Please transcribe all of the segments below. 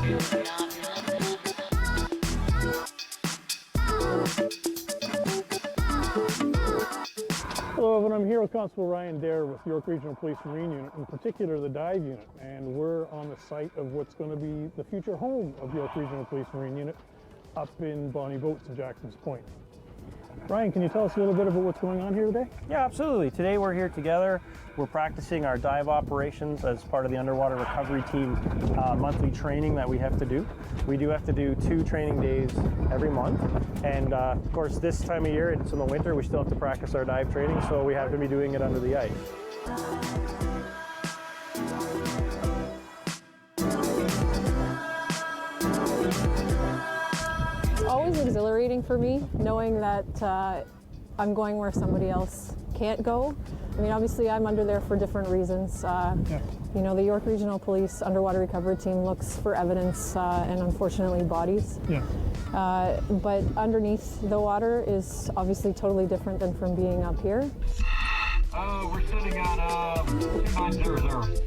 Hello, everyone. I'm here with Constable Ryan Dare with York Regional Police Marine Unit, in particular the dive unit, and we're on the site of what's going to be the future home of York Regional Police Marine Unit up in Bonnie Boats in Jackson's Point. Ryan, can you tell us a little bit about what's going on here today? Yeah, absolutely. Today we're here together. We're practicing our dive operations as part of the underwater recovery team monthly training that we have to do. We do have to do 2 training days every month. And of course, this time of year, it's in the winter, we still have to practice our dive training, so we have to be doing it under the ice. Always exhilarating for me, knowing that I'm going where somebody else can't go. I mean, obviously I'm under there for different reasons. You know, the York Regional Police Underwater Recovery Team looks for evidence and unfortunately bodies. But underneath the water is obviously totally different than from being up here. We're sitting at 290.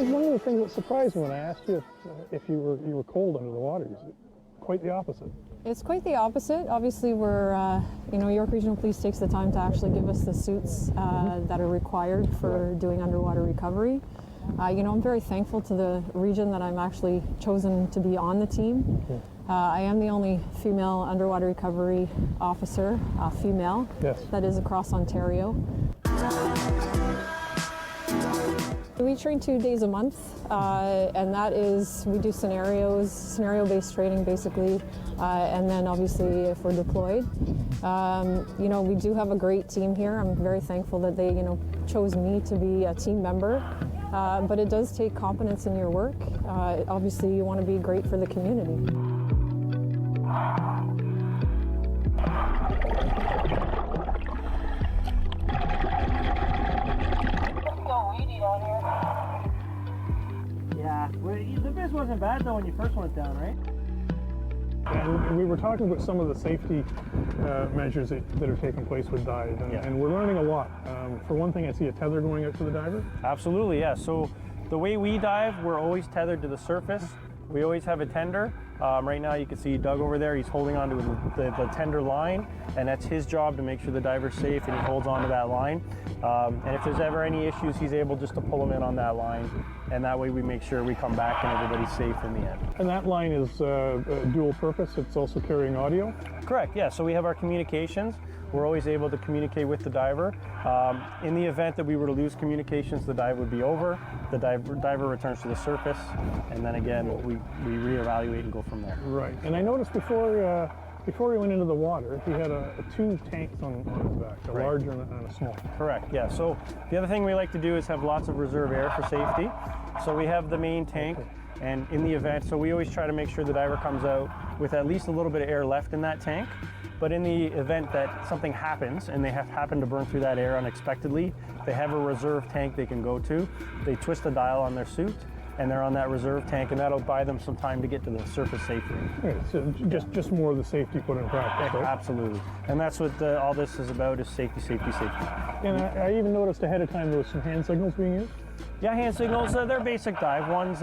One of the things that surprised me when I asked you if you were cold under the water is quite the opposite. It's quite the opposite. Obviously, we're, you know, York Regional Police takes the time to actually give us the suits that are required for doing underwater recovery. You know, I'm very thankful to the region that I'm actually chosen to be on the team. I am the only female underwater recovery officer, female, that is across Ontario. We train 2 days a month, and that is, we do scenario-based training basically, and then obviously if we're deployed. You know, we do have a great team here. I'm very thankful that they, you know, chose me to be a team member, but it does take competence in your work. Obviously you want to be great for the community. Yeah, the biz wasn't bad though when you first went down, right? And we were talking about some of the safety measures that are taking place with dive, and we're learning a lot. For one thing, I see a tether going out to the diver. Absolutely, yeah. So the way we dive, we're always tethered to the surface. We always have a tender. Right now you can see Doug over there, he's holding onto the tender line, and that's his job to make sure the diver's safe, and he holds onto that line. And if there's ever any issues, he's able just to pull them in on that line, and that way we make sure we come back and everybody's safe in the end. And that line is dual purpose, it's also carrying audio? Correct, yeah, so we have our communications. We're always able to communicate with the diver. In the event that we were to lose communications, the dive would be over, the diver returns to the surface, and then again, we reevaluate and go from there. Right, and I noticed before he went into the water, he had 2 tanks on his back, a large and a small. Correct, yeah. So the other thing we like to do is have lots of reserve air for safety. So we have the main tank, and in the event, so we always try to make sure the diver comes out with at least a little bit of air left in that tank. But in the event that something happens and they happen to burn through that air unexpectedly, they have a reserve tank they can go to. They twist the dial on their suit, and they're on that reserve tank, and that'll buy them some time to get to the surface safely. Okay, so just more of the safety put in practice, right? Absolutely. And that's what all this is about, is safety, safety, safety. And I even noticed ahead of time there was some hand signals being used? Yeah, hand signals, they're basic dive. One's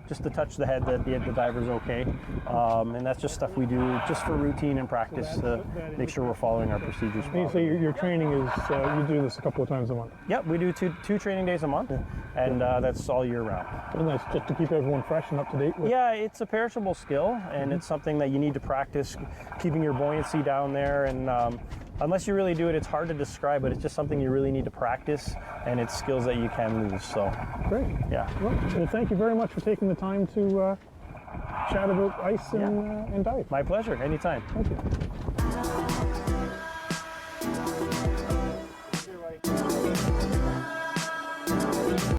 just to touch the head that the diver's okay. And that's just stuff we do just for routine and practice to make sure we're following our procedures properly. So your training is, you do this a couple of times a month? Yep, we do two training days a month, and that's all year round. And that's just to keep everyone fresh and up to date with? Yeah, it's a perishable skill, and it's something that you need to practice, keeping your buoyancy down there, and unless you really do it, it's hard to describe, but it's just something you really need to practice, and it's skills that you can lose. So great. Yeah. Well, thank you very much for taking the time to chat about ice and dive. My pleasure. Anytime. Thank you.